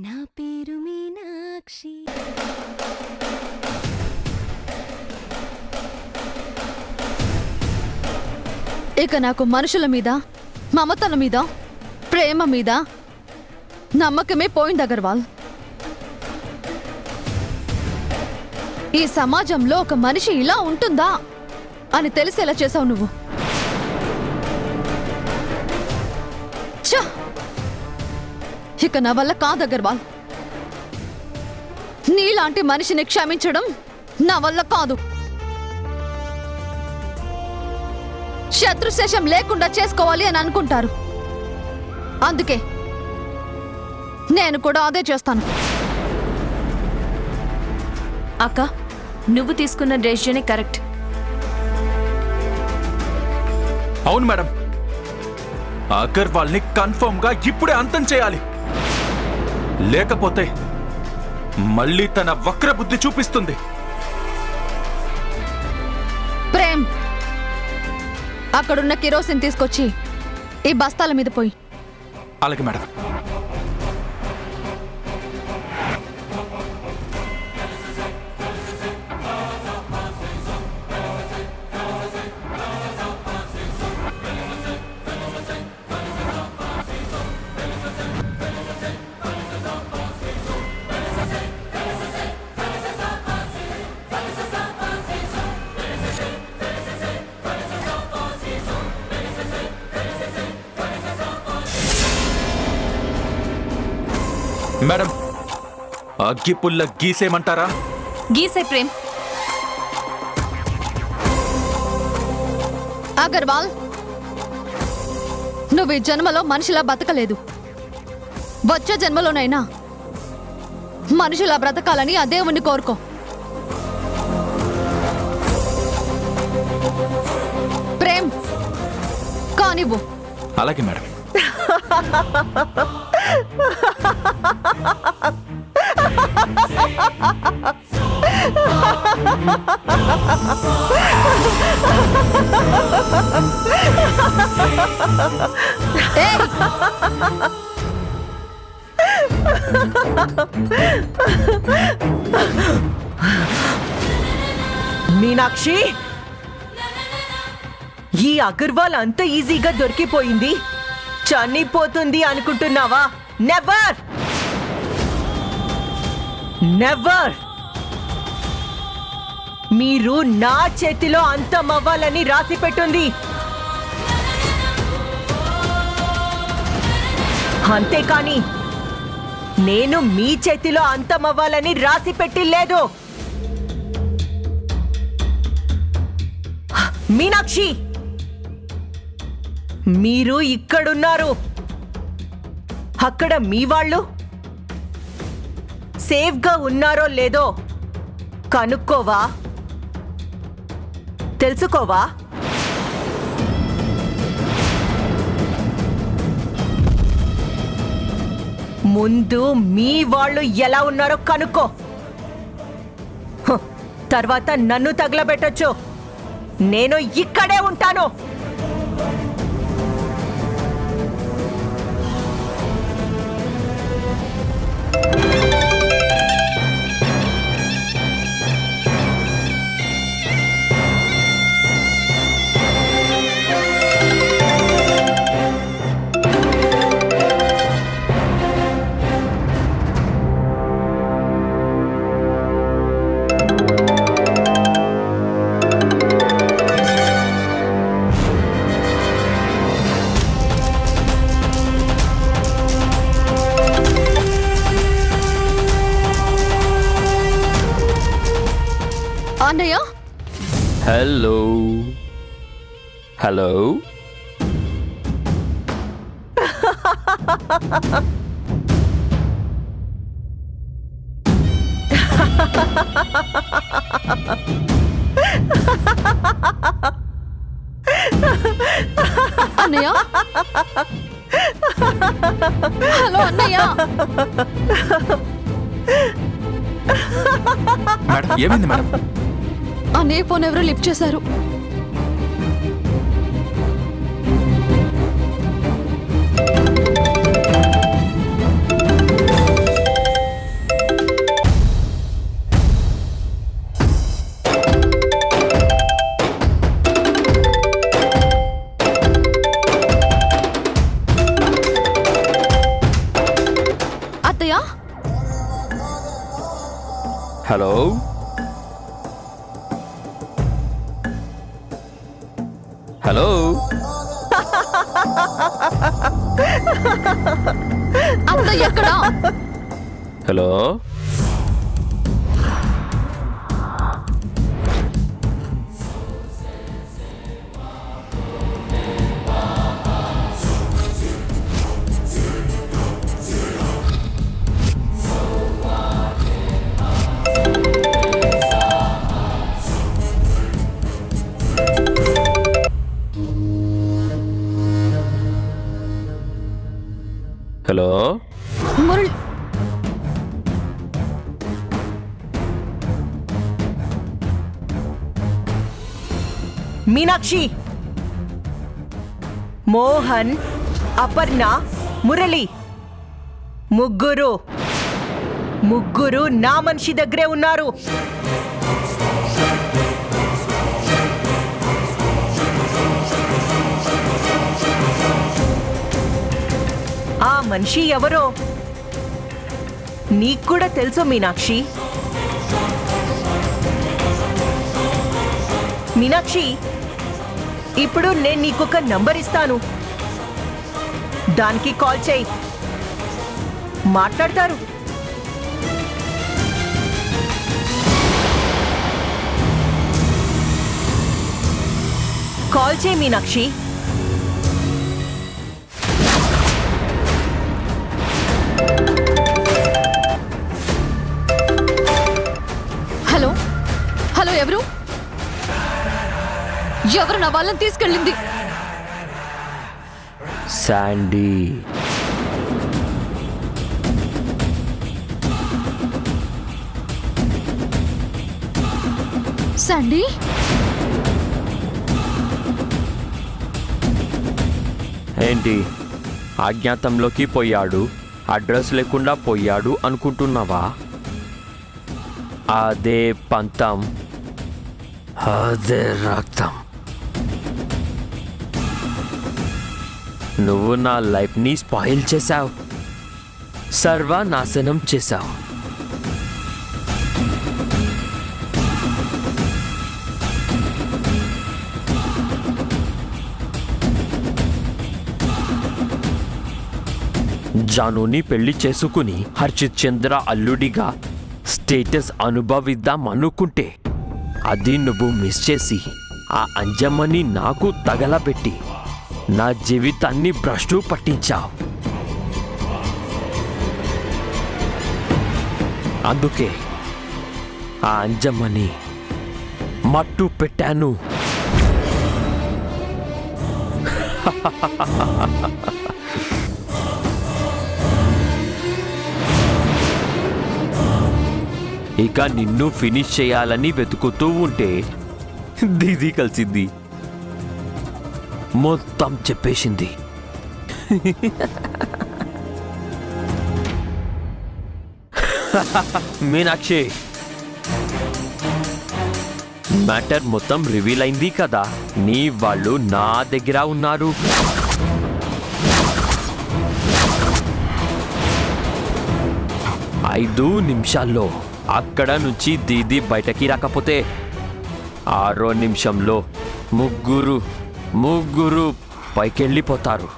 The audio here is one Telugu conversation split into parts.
నా పేరు మీనాక్షి. ఇక నాకు మనుషుల మీద, మమతల మీద, ప్రేమ మీద నమ్మకమే పోయింది అగర్వాల్. ఈ సమాజంలో ఒక మనిషి ఇలా ఉంటుందా అని తెలిసేలా చేసావు నువ్వు. ఛ! ఇక నా వల్ల కాదు అగర్వాల్. నీలాంటి మనిషిని క్షమించడం నా వల్ల కాదు. శత్రుశేషం లేకుండా చేసుకోవాలి అని అనుకుంటారు. అందుకే నేను కూడా అదే చేస్తాను. అక్క, నువ్వు తీసుకున్న డెసిషనే కరెక్ట్. అవును మేడం, అగర్వాల్ని కన్ఫర్మ్ గా ఇప్పుడే అంతం చేయాలి. లేకపోతే మళ్ళీ తన వక్ర బుద్ధి చూపిస్తుంది. ప్రేమ్, అక్కడున్న కిరోసిన్ తీసుకొచ్చి ఈ బస్తాల మీద పోయి. అలాగే మేడం. మేడం, అగ్గి పుల్ల గీసేయమంటారా? గీసే ప్రేమ్. అగర్వాల్, నువ్వు ఈ జన్మలో మనిషిలా బతకలేదు. వచ్చే జన్మలోనైనా మనుషులా బ్రతకాలని ఆ దేవుణ్ణి కోరుకో. ప్రేమ్, కానివ్వు. అలాగే మేడం. మీనాక్షి, ఈ అగర్వాల్ అంత ఈజీగా దొరికిపోయింది. చనిపోతుంది అనుకుంటున్నావా? Never never. మీరు నా చేతిలో అంతమవ్వాలని రాసి పెట్టుంది. అంతేకాని నేను మీ చేతిలో అంతమవ్వాలని రాసి పెట్టి లేదు. మీనాక్షి, మీరు ఇక్కడున్నారు. అక్కడ మీ వాళ్ళు సేఫ్గా ఉన్నారో లేదో కనుక్కోవా? తెలుసుకోవా? ముందు మీ వాళ్ళు ఎలా ఉన్నారో కనుక్కో. తర్వాత నన్ను తగలబెట్టొచ్చు. నేను ఇక్కడే ఉంటాను. అన్నయ్య, హలో హలో. అన్నయ్య, హలో అన్నయ్య. మేడం, ఏమైంది మేడం? అన్నయ్య ఫోన్ ఎవరో లిఫ్ట్ చేశారు. హలో హలో అత్తయ్య ఎక్కడా? హలో హలో మురళి మీనాక్షి, మోహన్, అపర్ణ, మురళి ముగ్గురు నా మనిషి దగ్గరే ఉన్నారు. ఆ మనిషి ఎవరో నీకు కూడా తెలుసు మీనాక్షి. మీనాక్షి, ఇప్పుడు నేను నీకొక నంబర్ ఇస్తాను, దానికి కాల్ చేయి, మాట్లాడతారు. కాల్ చేయి మీనాక్షి. హలో హలో, ఎవరు నా వాళ్ళని తీసుకెళ్ళింది? శాండీ. శాండీ? ఏంటి అజ్ఞాతంలోకి పోయాడు, అడ్రస్ లేకుండా పోయాడు అనుకుంటున్నావా? అదే పంతం, అదే రక్తం. నువ్వు నా లైఫ్ని స్పాయిల్ చేశావు, సర్వనాశనం చేశావు. జానుని పెళ్లి చేసుకుని హర్షిత్ చంద్ర అల్లుడిగా స్టేటస్ అనుభవిద్దాం అనుకుంటే అది నువ్వు మిస్ చేసి ఆ అంజమ్మని నాకు తగలబెట్టి నా జీవితాన్ని భ్రష్టు పట్టించావు. అందుకే ఆ అంజమ్మని మట్టు పెట్టాను. ఇక నిన్ను ఫినిష్ చేయాలని వెతుకుతూ ఉంటే దీది కలిసింది, మొత్తం చెప్పేసింది. మీనాక్షి, మ్యాటర్ మొత్తం రివీల్ అయింది కదా. నీ వాళ్ళు నా దగ్గర ఉన్నారు. ఐదు నిమిషాల్లో అక్కడ నుంచి దీది బయటకి రాకపోతే 6వ నిమిషంలో ముగ్గురు పైకెళ్ళిపోతారు.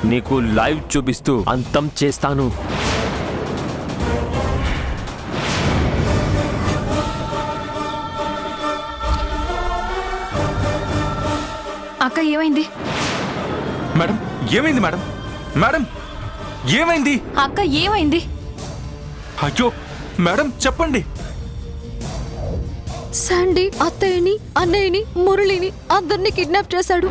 నీకు లైవ్ చూపిస్తూ అంతం చేస్తాను. అక్క ఏమైంది? మేడం ఏమైంది? మేడం మేడం ఏమైంది? అక్క ఏమైంది? అయ్యో మేడం చెప్పండి. శాండీ అత్తయ్యని, అన్నయ్యని, మురళిని అందరినీ కిడ్నాప్ చేశాడు.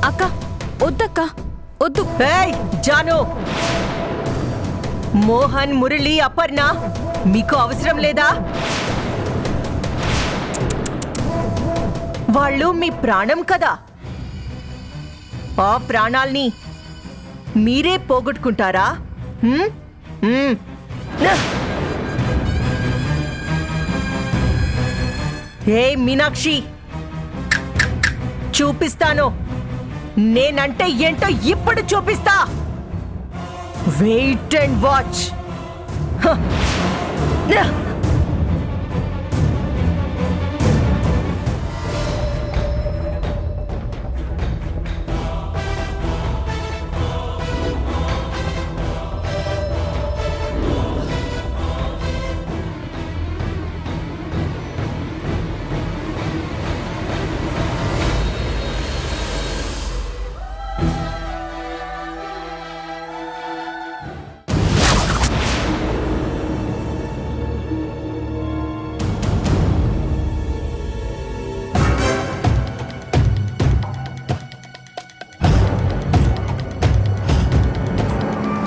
అక్క వద్దక్క వద్దు. ఏయ్ జాను, మోహన్, మురళి, అపర్ణ మీకు అవసరం లేదా? వాళ్ళు మీ ప్రాణం కదా. ఆ ప్రాణాల్ని మీరే పోగొట్టుకుంటారా? హ్మ్? హ్మ్. ఏ మీనాక్షి, చూపిస్తాను. నేనంటే ఏంటో ఇప్పుడు చూపిస్తా. Wait and watch.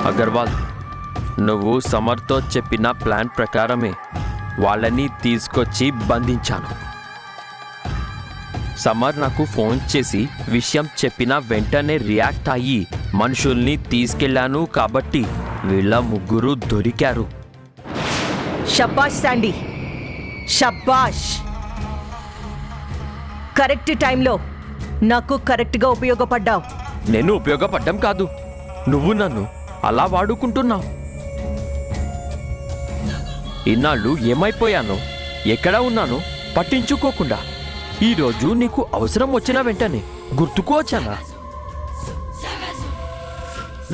అగర్వాల్, నువ్వు సమర్తో చెప్పిన ప్లాన్ ప్రకారమే వాళ్ళని తీసుకొచ్చి బంధించాను. సమర్ నాకు ఫోన్ చేసి విషయం చెప్పిన వెంటనే రియాక్ట్ అయ్యి మనుషుల్ని తీసుకెళ్లాను కాబట్టి వీళ్ళ ముగ్గురు దొరికారు. షబ్బాష్ శాండీ, షబ్బాష్. కరెక్ట్ టైంలో నాకు కరెక్ట్గా ఉపయోగపడ్డావు. నేను ఉపయోగపడ్డం కాదు, నువ్వు నన్ను అలా వాడుకుంటున్నావు. ఇన్నాళ్ళు ఏమైపోయానో, ఎక్కడ ఉన్నానో పట్టించుకోకుండా ఈరోజు నీకు అవసరం వచ్చిన వెంటనే గుర్తుకు వచ్చానా?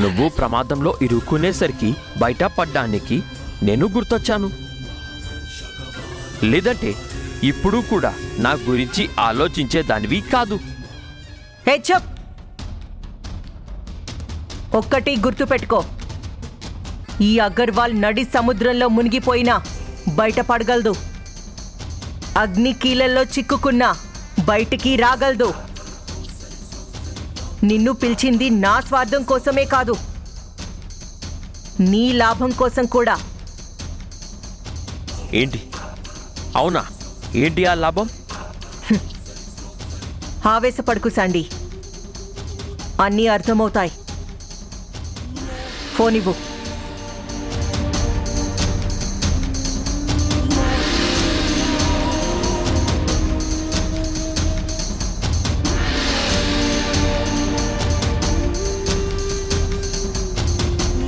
నువ్వు ప్రమాదంలో ఇరుక్కునేసరికి బయటపడ్డానికి నేను గుర్తొచ్చాను. లేదంటే ఇప్పుడు కూడా నా గురించి ఆలోచించేదానివి కాదు. హే చెప్, ఒక్కటి గుర్తుపెట్టుకో. ఈ అగర్వాల్ నడి సముద్రంలో మునిగిపోయినా బయటపడగలదు. అగ్ని కీలల్లో చిక్కుకున్నా బయటికి రాగలదు. నిన్ను పిలిచింది నా స్వార్థం కోసమే కాదు, నీ లాభం కోసం కూడా. ఏంటి? అవునా? ఏంటి ఆ లాభం? ఆవేశపడుకు శాండీ, అన్నీ అర్థమవుతాయి. ఫోన్ ఇవ్వు.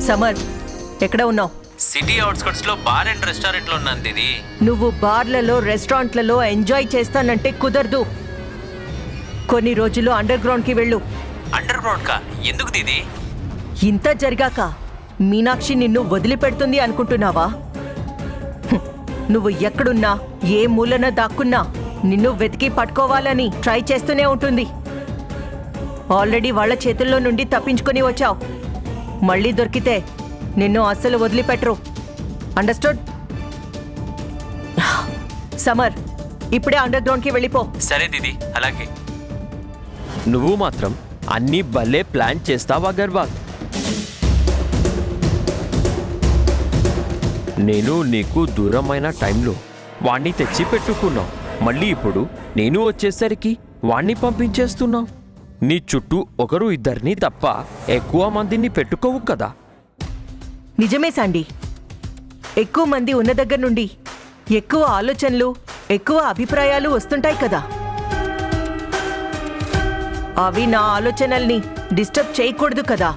సమర్, ఎక్కడ ఉన్నావు? సిటీ అవుట్స్కట్స్ లో బార్ అండ్ రెస్టారెంట్ లో ఉన్నాను దీది. నువ్వు బార్లలో, రెస్టారెంట్లలో ఎంజాయ్ చేస్తానంటే కుదరదు. కొన్ని రోజులు అండర్ గ్రౌండ్కి వెళ్ళు. అండర్ గ్రౌండ్ కా? ఎందుకు దీది? ఇంత జరిగాక మీనాక్షి నిన్ను వదిలిపెడుతుంది అనుకుంటున్నావా? నువ్వు ఎక్కడున్నా, ఏ మూలన దాక్కున్నా నిన్ను వెతికి పట్టుకోవాలని ట్రై చేస్తూనే ఉంటుంది. ఆల్రెడీ వాళ్ళ చేతుల్లో నుండి తప్పించుకొని వచ్చావు. మళ్ళీ దొరికితే నిన్ను అస్సలు వదిలిపెట్టరు. అండర్స్టూడ్? సమర్, ఇప్పుడే అండర్ గ్రౌండ్కి వెళ్ళిపో. సరే దీది, అలాగే. నువ్వు మాత్రం అన్ని భలే ప్లాన్ చేస్తావా అగర్వాల్? నేను నీకు దూరమైన టైంలో వాణ్ణి తెచ్చి పెట్టుకున్నావు. మళ్ళీ ఇప్పుడు నేను వచ్చేసరికి వాణ్ణి పంపించేస్తున్నావు. నీ చుట్టూ ఒకరు ఇద్దరిని తప్ప ఎక్కువ మందిని పెట్టుకోవు కదా? నిజమే శాండీ, ఎక్కువ మంది ఉన్న దగ్గర నుండి ఎక్కువ ఆలోచనలు, ఎక్కువ అభిప్రాయాలు వస్తుంటాయి కదా. అవి నా ఆలోచనల్ని డిస్టర్బ్ చేయకూడదు కదా.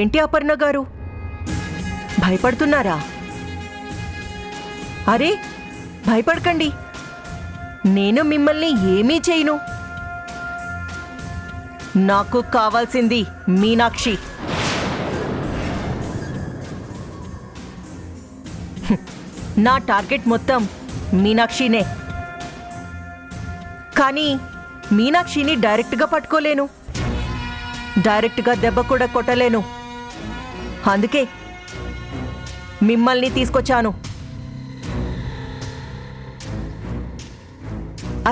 ఏంటి అపర్ణ గారు, భయపడుతున్నారా? అరే, భయపడకండి, నేను మిమ్మల్ని ఏమీ చేయను. నాకు కావాల్సింది మీనాక్షి. నా టార్గెట్ మొత్తం మీనాక్షినే. కానీ మీనాక్షిని డైరెక్ట్గా పట్టుకోలేను, డైరెక్ట్గా దెబ్బ కూడా కొట్టలేను. అందుకే మిమ్మల్ని తీసుకొచ్చాను.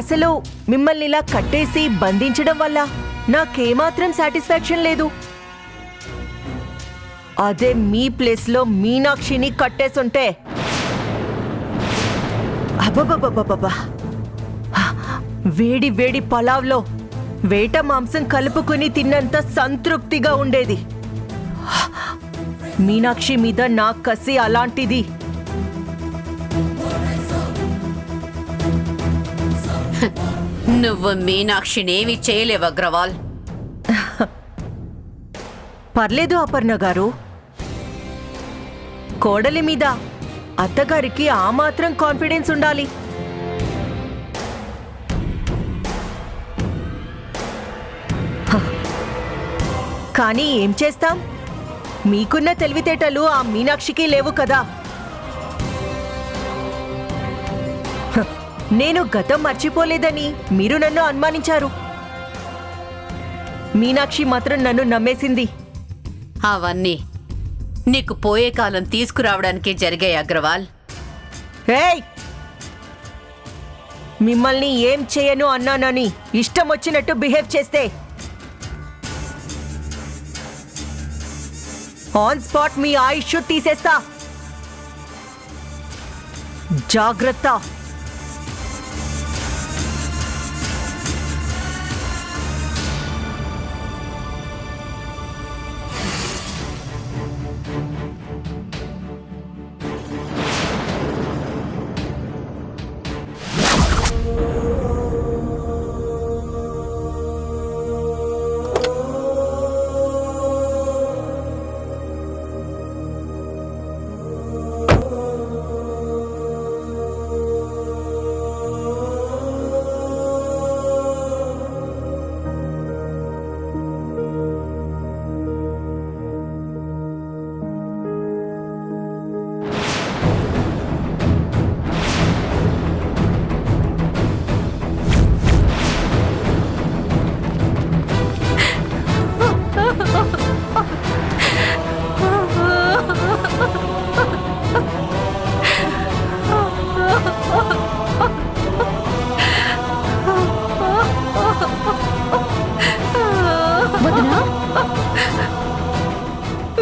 అసలు మిమ్మల్ని ఇలా కట్టేసి బంధించడం వల్ల నాకేమాత్రం సాటిస్ఫాక్షన్ లేదు. అదే మీ ప్లేస్లో మీనాక్షిని కట్టేసుంటే అబ్బబ్బబ్బబ్బబ్బా, వేడి వేడి పలావ్లో వేట మాంసం కలుపుకుని తిన్నంత సంతృప్తిగా ఉండేది. మీనాక్షి మీద నా కసి అలాంటిది. నువ్వు మీనాక్షినేమి చేయలేవు అగ్రవాల్. పర్లేదు అపర్ణ గారు, కోడలి మీద అత్తగారికి ఆ మాత్రం కాన్ఫిడెన్స్ ఉండాలి. కానీ ఏం చేస్తాం, మీకున్న తెలివితేటలు ఆ మీనాక్షికి లేవు కదా. నేను గతం మర్చిపోలేదని మీరు నన్ను అనుమానించారు. మీనాక్షి మాత్రం నన్ను నమ్మేసింది. అవన్నీ నీకు పోయే కాలం తీసుకురావడానికి జరిగాయి అగ్రవాల్. ఏయ్, మిమ్మల్ని ఏం చేయను అన్నానని ఇష్టం వచ్చినట్టు బిహేవ్ చేస్తే ఆన్ స్పాట్ మీ ఆయుష్ తీసేస్తా. జాగ్రత్త.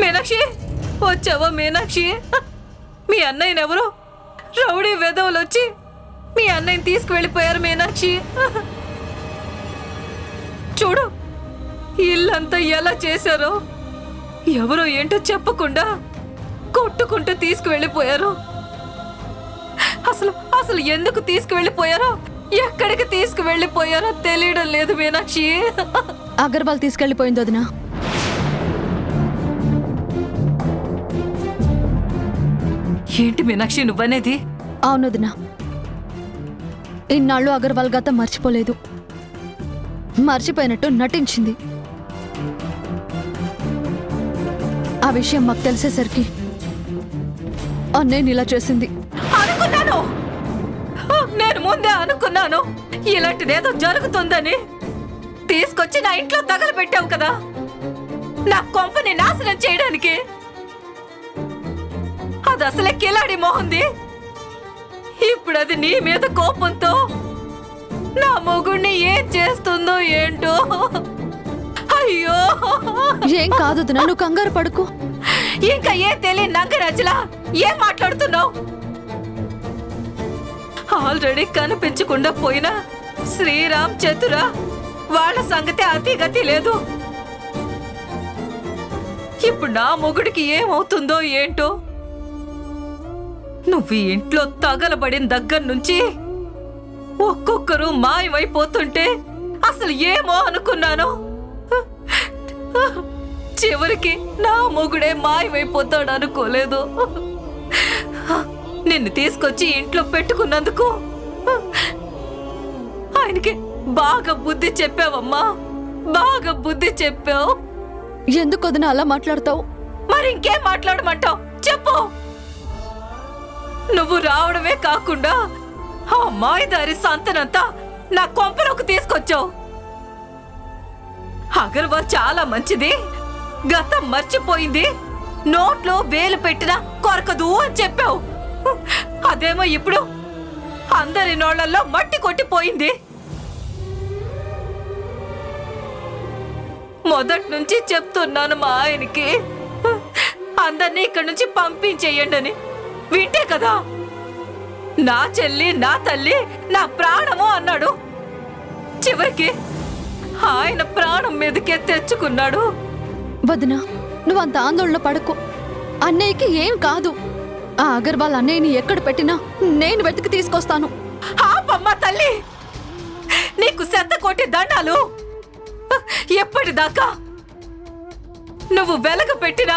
మీనాక్షి, వచ్చావా మీనాక్షి? మీ అన్నయ్యనెవరో రౌడీ వెధవులు వచ్చి మీ అన్నయ్యని తీసుకువెళ్ళిపోయారు మీనాక్షి. చూడు ఇల్లంతా ఎలా చేశారో, ఎవరో ఏంటో చెప్పకుండా కొట్టుకుంటూ తీసుకువెళ్ళిపోయారు. అసలు అసలు ఎందుకు తీసుకువెళ్ళిపోయారో, ఎక్కడికి తీసుకువెళ్ళిపోయారో తెలియడం లేదు మీనాక్షి. అగర్వాల్ తీసుకెళ్లిపోయింది వదినా. ఏంటి మీనాక్షి నువ్వనేది? అవును వదినా, ఇన్నాళ్ళు అగర్వాల్ గతం మర్చిపోలేదు, మర్చిపోయినట్టు నటించింది. ఆ విషయం మాకు తెలిసేసరికి అన్నయ్య ఇలా చేసింది. అనుకున్నాను, నేను ముందే అనుకున్నాను ఇలాంటిదేదో జరుగుతుందని. తీసుకొచ్చి నా ఇంట్లో తగలబెట్టావు కదా, నా కొంపని నాశనం చేయడానికి. అది అసలే కిలాడి మోహంది. ఇప్పుడు అది నీ మీద కోపంతో నా మొగుణ్ణి ఏం చేస్తుందో ఏంటో. అయ్యో, ఏం కాదు వదినా, నువ్వు కంగారు పడుకో. ఇంకా ఏం తెలియని నంగరాజులా ఏం మాట్లాడుతున్నావు? ఆల్రెడీ కనిపించకుండా పోయినా శ్రీరామ్ చతురా వాళ్ళ సంగతి అతిగతి లేదు. ఇప్పుడు నా మొగుడికి ఏమవుతుందో ఏంటో. నువ్వు ఈ ఇంట్లో తగలబడిన దగ్గర నుంచి ఒక్కొక్కరు మాయమైపోతుంటే అసలు ఏమో అనుకున్నాను. చివరికి నా మొగుడే మాయమైపోతాడు అనుకోలేదు. నిన్ను తీసుకొచ్చి ఇంట్లో పెట్టుకున్నందుకు ఆయనకి బాగా బుద్ధి చెప్పావమ్మా, బాగా బుద్ధి చెప్పావు. ఎందుకు వదిన అలా మాట్లాడతావు? మరి ఇంకేం మాట్లాడమంటావు చెప్పు. నువ్వు రావడమే కాకుండా ఆ మాయదారి సంతనంతా నా కొంపలోకి తీసుకొచ్చావు. అగర్వాల్ చాలా మంచిది, గతం మర్చిపోయింది, నోట్లో వేలు పెట్టినా కొరకదు అని చెప్పావు. అదేమో ఇప్పుడు అందరి నోళ్లలో మట్టి కొట్టిపోయింది. మొదటి నుంచి చెప్తున్నాను మా ఆయనకి అందరినీ ఇక్కడి నుంచి పంపించేయండి అని. వింటే కదా, నా చెల్లి నా తల్లి నా ప్రాణము అన్నాడు. చివరికి ఆయన ప్రాణం మీదకే తెచ్చుకున్నాడు. వదిన, నువ్వు అంత ఆందోళన పడకు. అన్నయ్యకి ఏం కాదు. ఆ అగర్వాల్ అన్నయ్యని ఎక్కడ పెట్టినా నేను వెతికి తీసుకొస్తాను. ఆపమ్మ తల్లి, నీకు శత కోటి దండాలు. ఎప్పటిదాకా నువ్వు వెలగ పెట్టిన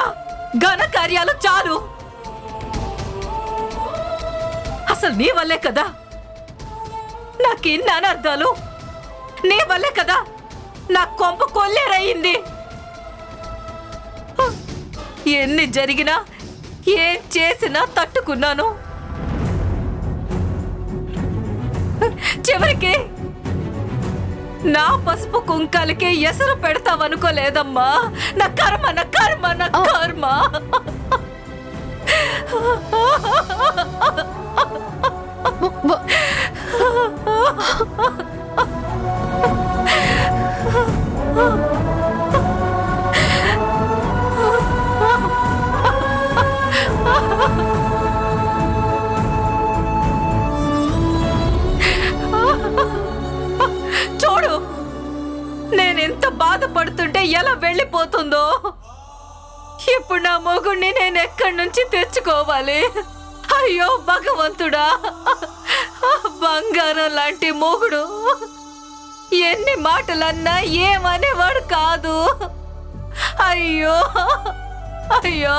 ఘన కార్యాలు చాలు. అసలు నీ వల్లే కదా నాకిన్ని అనర్థాలు, నీ వల్లే కదా నా కొంప కొల్లేరయింది. ఎన్ని జరిగినా ఏం చేసినా తట్టుకున్నాను. చివరికి నా పసుపు కుంకాలకి ఎసరు పెడతావనుకోలేదమ్మా. నా కర్మ నా కర్మ నా కర్మ. చూడు, నేనెంత బాధపడుతుంటే ఎలా వెళ్ళిపోతుందో. ఇప్పుడు నా మొగుణ్ణి నేను ఎక్కడి నుంచి తెచ్చుకోవాలి? అయ్యో భగవంతుడా, బంగారం లాంటి మొగుడు ఎన్ని మాటలన్నా ఏమనేవాడు కాదు. అయ్యో అయ్యో.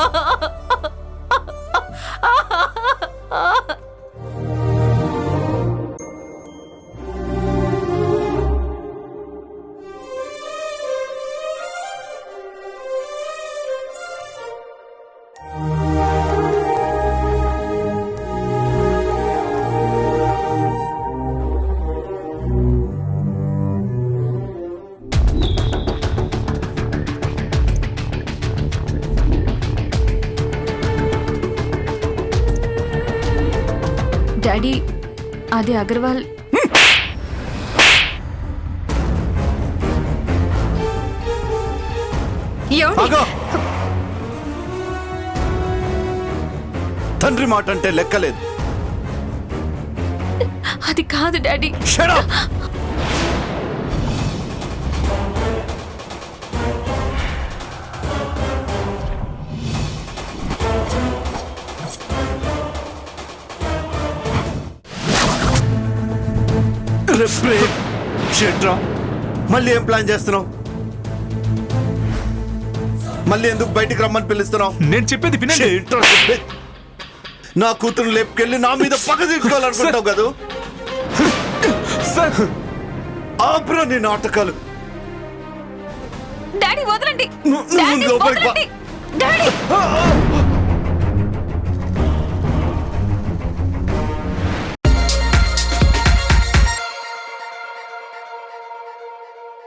డాడీ, అది అగర్వాల్. ఆగు! తండ్రి మాట అంటే లెక్కలేదు. అది కాదు డాడీ. Shut up! షెట్రా, మళ్ళీ ఏం ప్లాన్ చేస్తున్నావు? మళ్ళీ ఎందుకు బయటికి రమ్మని పిలుస్తున్నావు? నేను చెప్పేది వినండి. షెట్రా, చెప్పేది. నా కూతురు లేపుకెళ్ళి నా మీద పగ తీర్చుకోవాలనుకుంటావు కదా? సార్, ఆపురా నీ నాటకాలు. డాడీ వదలండి, నువ్వు డాడీ లోపలికి వదలండి, డాడీ.